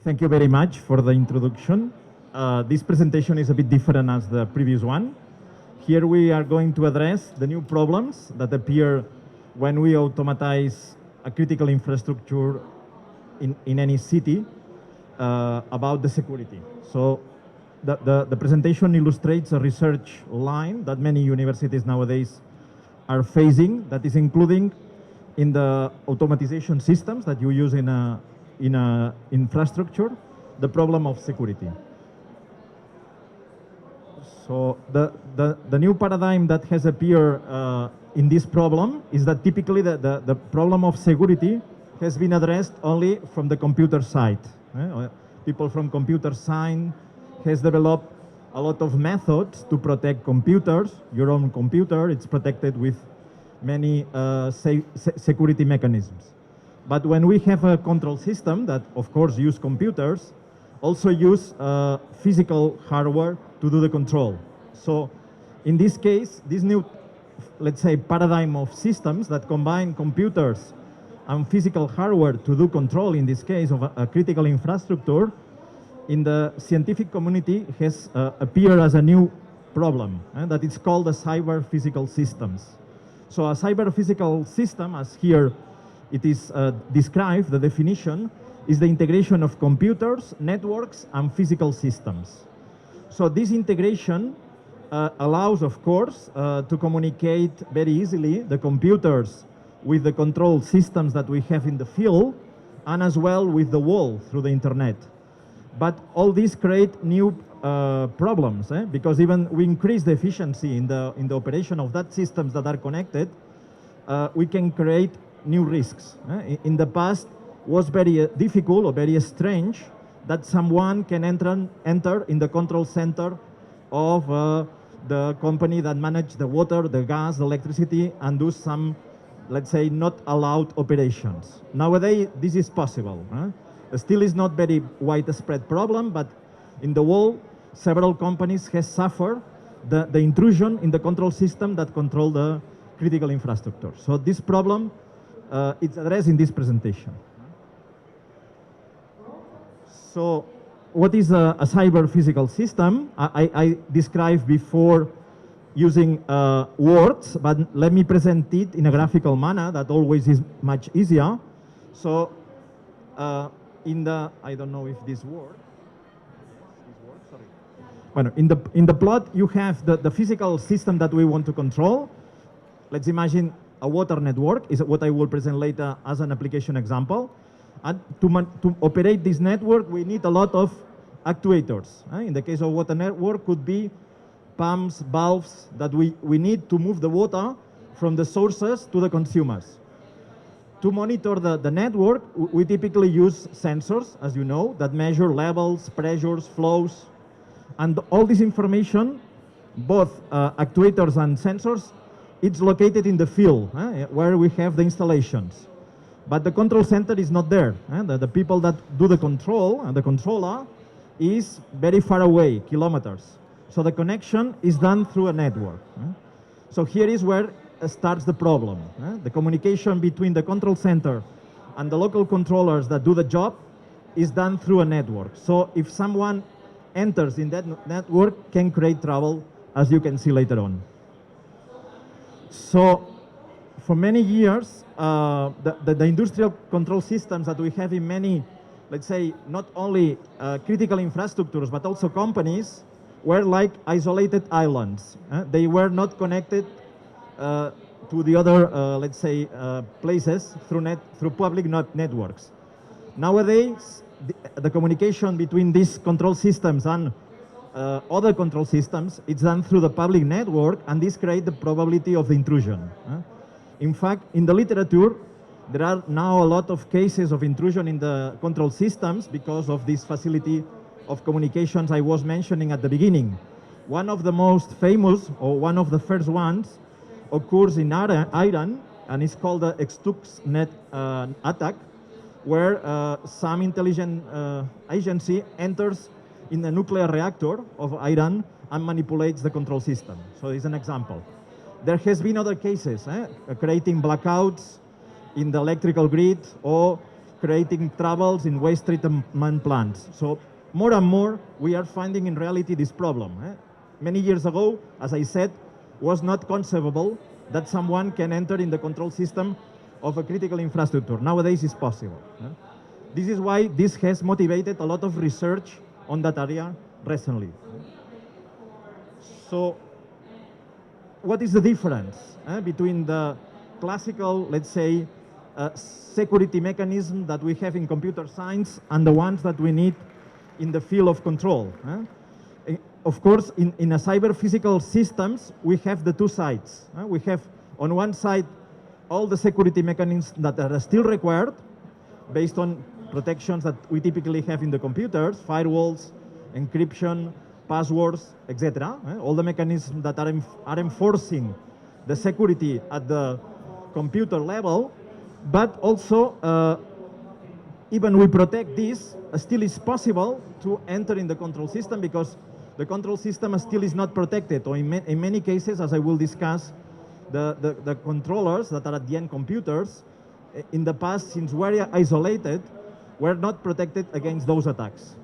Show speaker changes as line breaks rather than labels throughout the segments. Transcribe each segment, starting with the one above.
Thank you very much for the introduction. This presentation is a bit different as the previous one. Here we are going to address the new problems that appear when we automatize a critical infrastructure in any city about the security. So the presentation illustrates a research line that many universities nowadays are facing, that is including in the automatization systems that you use in a infrastructure, the problem of security. So the new paradigm that has appeared in this problem is that typically the problem of security has been addressed only from the computer side. People from computer science has developed a lot of methods to protect computers. Your own computer, it's protected with many security mechanisms. But when we have a control system that, of course, use computers, also use physical hardware to do the control. So in this case, this new, let's say, paradigm of systems that combine computers and physical hardware to do control, in this case, of a critical infrastructure, in the scientific community has appeared as a new problem, that it's called the cyber-physical systems. So a cyber-physical system, as here it is described, the definition, is the integration of computers, networks, and physical systems. So this integration allows, of course, to communicate very easily the computers with the control systems that we have in the field, and as well with the world through the internet. But all these create new problems, because even we increase the efficiency in the operation of that systems that are connected, we can create new risks. In the past, was very difficult or very strange that someone can enter in the control center of the company that manages the water, the gas, the electricity, and do some, let's say, not allowed operations. Nowadays, this is possible. Still is not very widespread problem, but in the world, several companies have suffered the intrusion in the control system that control the critical infrastructure. So this problem it's addressed in this presentation. So what is a cyber-physical system? I described before using words, but let me present it in a graphical manner that always is much easier. So I don't know if this works. Sorry. Well, in the plot, you have the physical system that we want to control. Let's imagine a water network is what I will present later as an application example. And to operate this network, we need a lot of actuators. In the case of water network, could be pumps, valves that we need to move the water from the sources to the consumers. To monitor the network, we typically use sensors, as you know, that measure levels, pressures, flows. And all this information, both actuators and sensors, it's located in the field where we have the installations. But the control center is not there. The people that do the control, and the controller, is very far away, kilometers. So the connection is done through a network. So here is where starts the problem. The communication between the control center and the local controllers that do the job is done through a network. So if someone enters in that network, can create trouble, as you can see later on. So for many years, the industrial control systems that we have in many, let's say, not only critical infrastructures, but also companies, were like isolated islands. They were not connected to the other, let's say, places through public networks. Nowadays, the communication between these control systems and other control systems, it's done through the public network, and this creates the probability of the intrusion. In fact, in the literature, there are now a lot of cases of intrusion in the control systems because of this facility of communications I was mentioning at the beginning. One of the most famous, or one of the first ones, occurs in Iran, and it's called the Stuxnet attack, where some intelligence agency enters in the nuclear reactor of Iran and manipulates the control system. So it's an example. There has been other cases, creating blackouts in the electrical grid, or creating troubles in waste treatment plants. So more and more, we are finding in reality this problem. Many years ago, as I said, was not conceivable that someone can enter in the control system of a critical infrastructure. Nowadays, it's possible. This is why this has motivated a lot of research on that area recently. So what is the difference between the classical, let's say, security mechanism that we have in computer science and the ones that we need in the field of control? Of course, in a cyber-physical systems, we have the two sides. We have, on one side, all the security mechanisms that are still required based on protections that we typically have in the computers, firewalls, encryption, passwords, etc. All the mechanisms that are enforcing the security at the computer level, but also, even we protect this, still it's possible to enter in the control system because the control system still is not protected, or in many cases, as I will discuss, the controllers that are at the end computers, in the past, since we're isolated, were not protected against those attacks.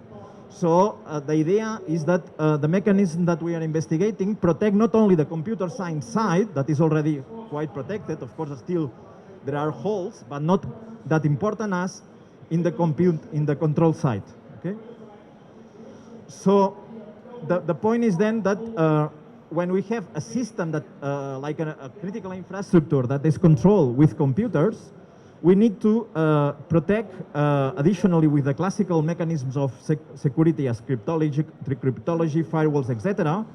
So the idea is that the mechanism that we are investigating protect not only the computer science side, that is already quite protected, of course still there are holes, but not that important as in the control side. Okay? So the point is then that when we have a system that, like a critical infrastructure that is controlled with computers, we need to protect, additionally with the classical mechanisms of security as cryptology, firewalls, etc.,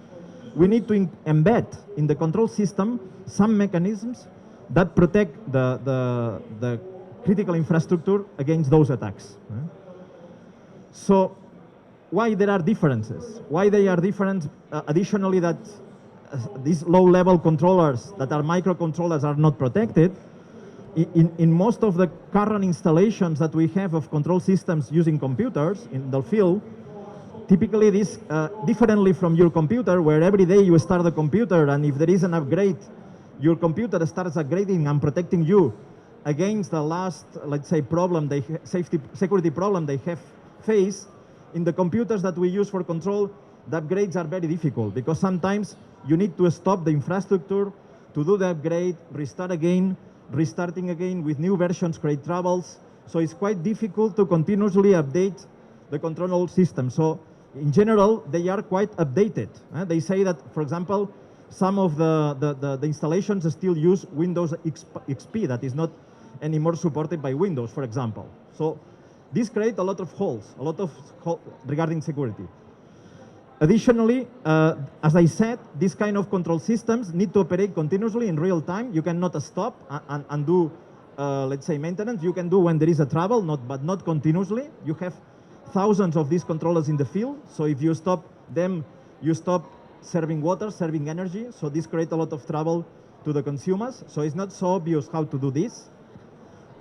we need to embed in the control system some mechanisms that protect the critical infrastructure against those attacks. So why there are differences? Why they are different? Additionally, that these low-level controllers that are microcontrollers are not protected. In most of the current installations that we have of control systems using computers in the field, typically this, differently from your computer, where every day you start the computer and if there is an upgrade, your computer starts upgrading and protecting you against the last, let's say, problem, security problem they have faced. In the computers that we use for control, the upgrades are very difficult because sometimes you need to stop the infrastructure to do the upgrade, restart again, restarting again with new versions create troubles. So it's quite difficult to continuously update the control system. So in general, they are quite updated. They say that, for example, some of the installations still use Windows XP that is not anymore supported by Windows, for example. So this creates a lot of holes, regarding security. Additionally, as I said, these kind of control systems need to operate continuously in real time. You cannot stop and do, let's say, maintenance. You can do when there is a trouble, but not continuously. You have thousands of these controllers in the field. So if you stop them, you stop serving water, serving energy. So this creates a lot of trouble to the consumers. So it's not so obvious how to do this.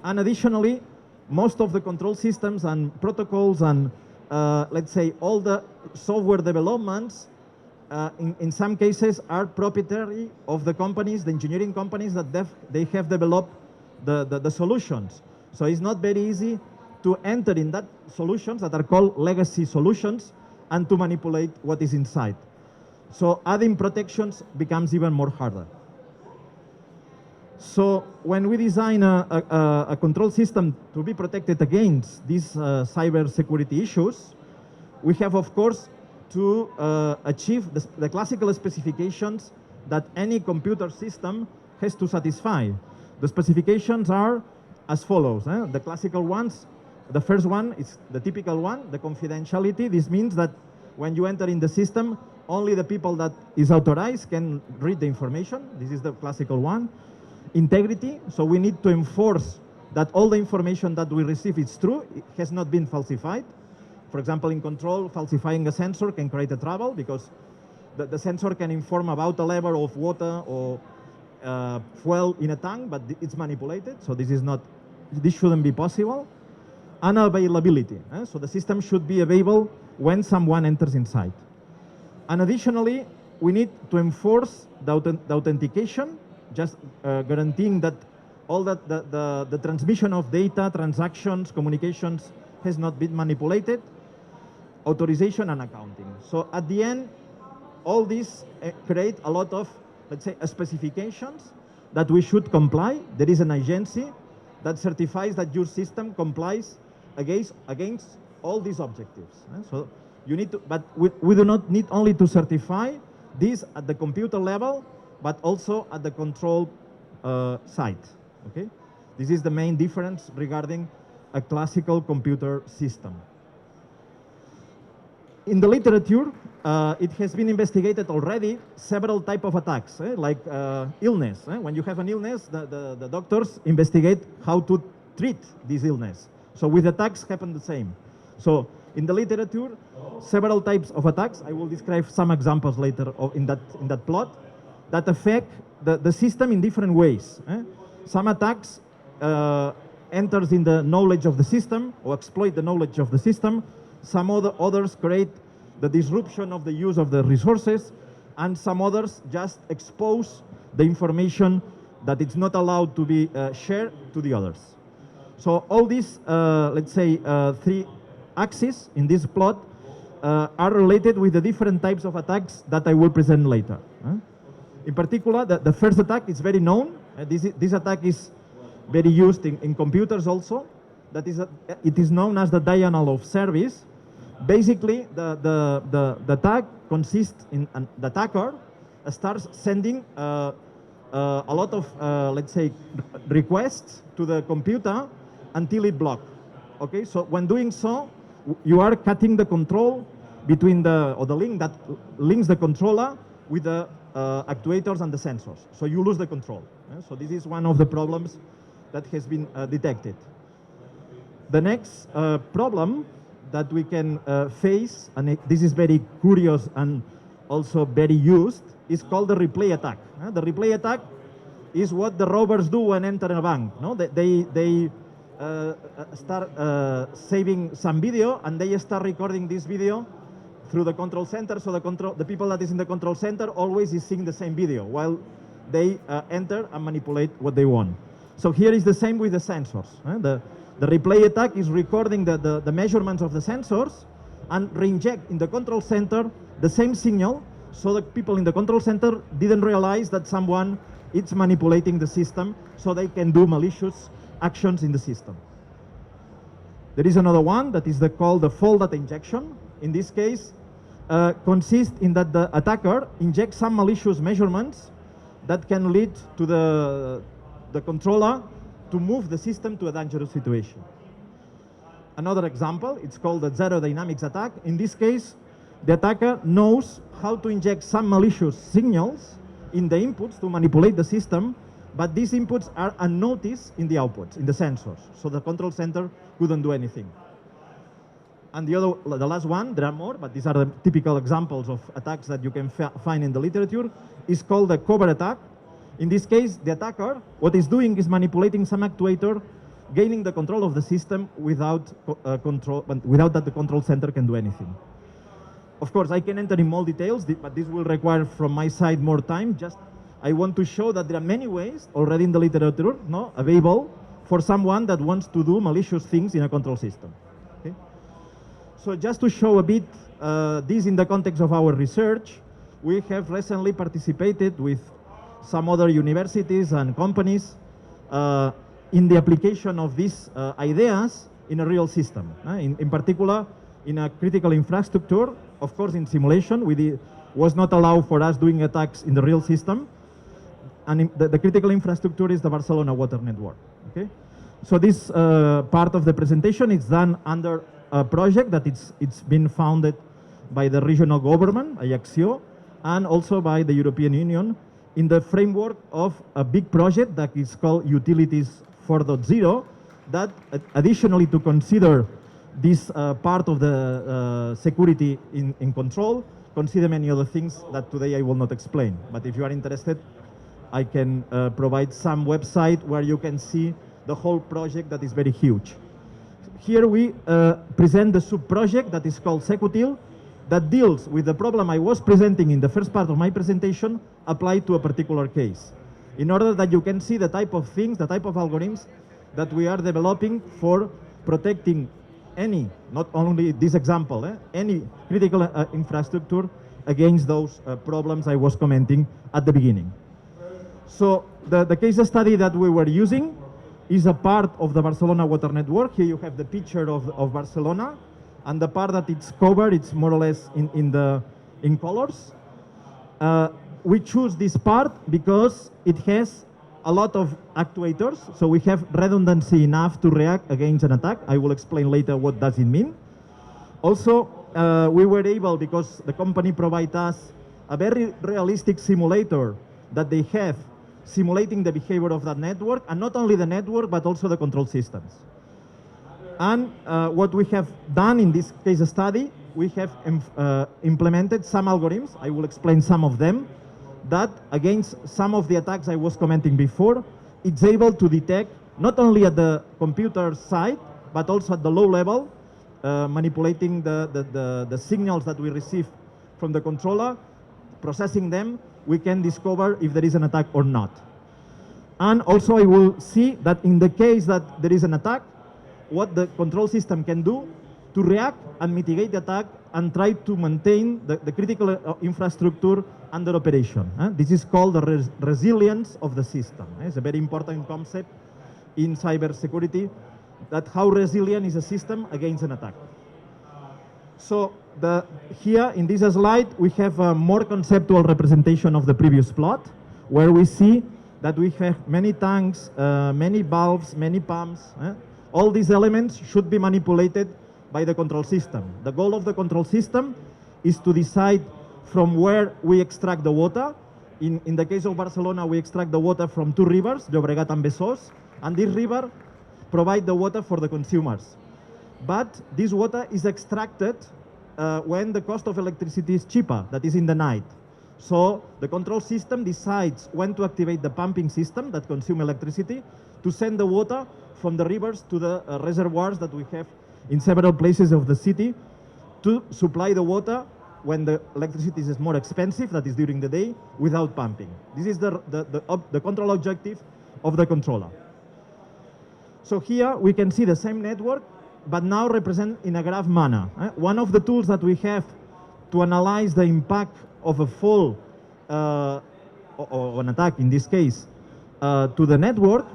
And additionally, most of the control systems and protocols and let's say all the software developments in some cases are proprietary of the companies, the engineering companies that they have developed the solutions. So it's not very easy to enter in that solutions that are called legacy solutions and to manipulate what is inside. So adding protections becomes even more harder. So when we design a control system to be protected against these cyber security issues, we have, of course, to achieve the classical specifications that any computer system has to satisfy. The specifications are as follows. The classical ones, the first one is the typical one, the confidentiality. This means that when you enter in the system, only the people that is authorized can read the information. This is the classical one. Integrity, so we need to enforce that all the information that we receive is true, it has not been falsified. For example, in control, falsifying a sensor can create a trouble because the sensor can inform about a level of water or fuel in a tank, but it's manipulated, so this shouldn't be possible. And availability, so the system should be available when someone enters inside. And additionally, we need to enforce the authentication, just guaranteeing that all that the transmission of data, transactions, communications has not been manipulated, authorization and accounting. So at the end, all these create a lot of, let's say, specifications that we should comply. There is an agency that certifies that your system complies against all these objectives. So you need to, but we do not need only to certify this at the computer level, but also at the control side. Okay, this is the main difference regarding a classical computer system. In the literature, it has been investigated already several types of attacks, like illness. When you have an illness, the doctors investigate how to treat this illness. So with attacks happen the same. So in the literature, several types of attacks. I will describe some examples later in that plot that affect the system in different ways. Some attacks enters in the knowledge of the system or exploit the knowledge of the system. Some others create the disruption of the use of the resources, and some others just expose the information that it's not allowed to be shared to the others. So all these, let's say, three axes in this plot are related with the different types of attacks that I will present later. In particular, the first attack is very known. This attack is very used in computers also. That is, it is known as the denial of service. Basically, the attack consists in the attacker starts sending a lot of, let's say, requests to the computer until it blocks. Okay, so when doing so, you are cutting the control between the link that links the controller with the actuators and the sensors. So you lose the control. So this is one of the problems that has been detected. The next problem that we can face, and this is very curious and also very used, is called the replay attack. The replay attack is what the robbers do when entering a bank. No? They start saving some video, and they start recording this video through the control center. So the people that is in the control center always is seeing the same video while they enter and manipulate what they want. So here is the same with the sensors. The replay attack is recording the measurements of the sensors and reinject in the control center the same signal, so the people in the control center didn't realize that someone is manipulating the system, so they can do malicious actions in the system. There is another one that is called the fault data injection. In this case, consists in that the attacker injects some malicious measurements that can lead to the controller to move the system to a dangerous situation. Another example, it's called the zero dynamics attack. In this case, the attacker knows how to inject some malicious signals in the inputs to manipulate the system, but these inputs are unnoticed in the outputs, in the sensors. So the control center couldn't do anything. And the last one, there are more, but these are the typical examples of attacks that you can find in the literature, is called the covert attack. In this case, the attacker, what he's doing is manipulating some actuator, gaining the control of the system without that the control center can do anything. Of course, I can enter in more details, but this will require from my side more time. Just I want to show that there are many ways already in the literature available for someone that wants to do malicious things in a control system. Okay? So just to show a bit this in the context of our research, we have recently participated with some other universities and companies in the application of these ideas in a real system. In particular, in a critical infrastructure. Of course, in simulation, was not allowed for us doing attacks in the real system. And the critical infrastructure is the Barcelona water network. Okay? So this part of the presentation is done under a project that it's been founded by the regional government, Ajaccio, and also by the European Union in the framework of a big project that is called Utilities 4.0, that additionally to consider this part of the security in control, consider many other things that today I will not explain. But if you are interested, I can provide some website where you can see the whole project that is very huge. Here we present the sub-project that is called Secutil, that deals with the problem I was presenting in the first part of my presentation applied to a particular case. in order that you can see the type of things, the type of algorithms that we are developing for protecting any, not only this example, any critical infrastructure against those problems I was commenting at the beginning. So the case study that we were using is a part of the Barcelona water network. Here you have the picture of Barcelona, and the part that it's covered, it's more or less in colors. We choose this part because it has a lot of actuators, so we have redundancy enough to react against an attack. I will explain later what does it mean. Also, we were able, because the company provides us a very realistic simulator that they have simulating the behavior of that network, and not only the network, but also the control systems. And what we have done in this case study, we have implemented some algorithms, I will explain some of them, that against some of the attacks I was commenting before, it's able to detect not only at the computer side, but also at the low level, manipulating the signals that we receive from the controller, processing them, we can discover if there is an attack or not. And also I will see that in the case that there is an attack, what the control system can do to react and mitigate the attack and try to maintain the critical infrastructure under operation. This is called the resilience of the system. It's a very important concept in cybersecurity, that how resilient is a system against an attack. So here in this slide, we have a more conceptual representation of the previous plot, where we see that we have many tanks, many valves, many pumps. All these elements should be manipulated by the control system. The goal of the control system is to decide from where we extract the water. In the case of Barcelona, we extract the water from two rivers, Llobregat and Besòs, and this river provide the water for the consumers. But this water is extracted when the cost of electricity is cheaper, that is in the night. So the control system decides when to activate the pumping system that consume electricity to send the water from the rivers to the reservoirs that we have in several places of the city to supply the water when the electricity is more expensive, that is during the day, without pumping. This is the control objective of the controller. So here we can see the same network, but now represent in a graph manner. One of the tools that we have to analyze the impact of a fall or an attack, in this case, to the network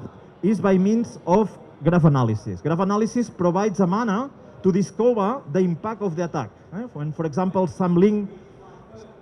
is by means of graph analysis. Graph analysis provides a manner to discover the impact of the attack. When, for example, some link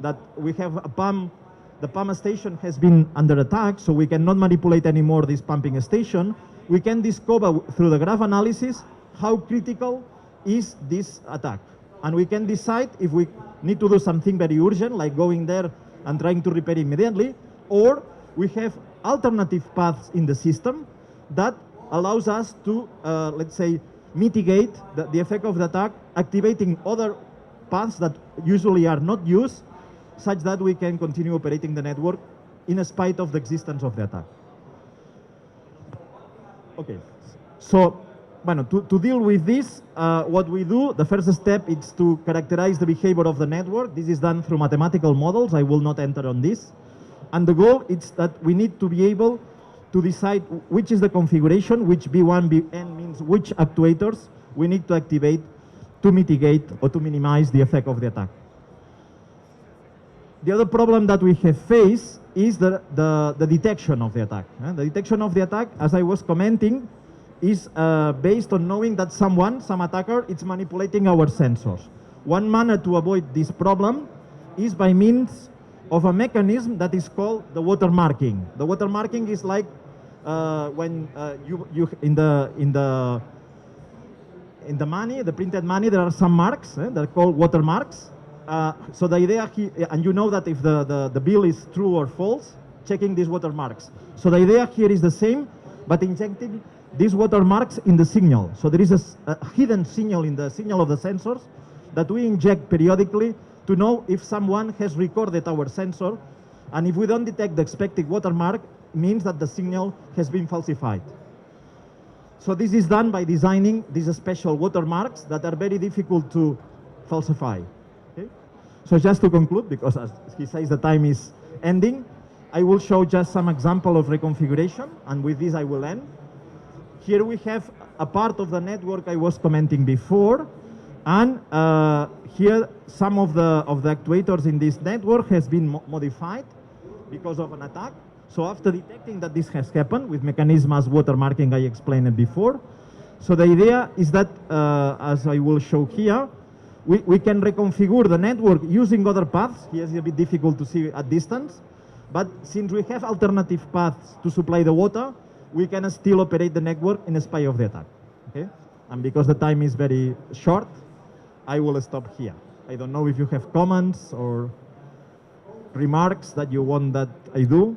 that we have a pump, the pump station has been under attack, so we cannot manipulate anymore this pumping station, we can discover through the graph analysis how critical is this attack. And we can decide if we need to do something very urgent, like going there and trying to repair immediately, or we have alternative paths in the system that allows us to, let's say, mitigate the effect of the attack, activating other paths that usually are not used, such that we can continue operating the network in spite of the existence of the attack. Okay, so to deal with this, what we do, the first step is to characterize the behavior of the network. This is done through mathematical models. I will not enter on this. And the goal is that we need to be able to decide which is the configuration, which B1, Bn means which actuators we need to activate to mitigate or to minimize the effect of the attack. The other problem that we have faced is the detection of the attack. The detection of the attack, as I was commenting, is based on knowing that some attacker, is manipulating our sensors. One manner to avoid this problem is by means of a mechanism that is called the watermarking. The watermarking is like when you in the money, the printed money, there are some marks. They're called watermarks. So the idea here, and you know that if the bill is true or false, checking these watermarks. So the idea here is the same, but injecting these watermarks in the signal. So there is a hidden signal in the signal of the sensors that we inject periodically to know if someone has recorded our sensor, and if we don't detect the expected watermark, means that the signal has been falsified. So this is done by designing these special watermarks that are very difficult to falsify. Okay? So just to conclude, because as he says the time is ending, I will show just some example of reconfiguration, and with this I will end. Here we have a part of the network I was commenting before, and here some of the actuators in this network has been modified because of an attack. So after detecting that this has happened with mechanism as watermarking I explained it before, so the idea is that, as I will show here, we can reconfigure the network using other paths. Here is a bit difficult to see at distance, but since we have alternative paths to supply the water, we can still operate the network in spite of the attack. Okay? And because the time is very short, I will stop here. I don't know if you have comments or remarks that you want that I do.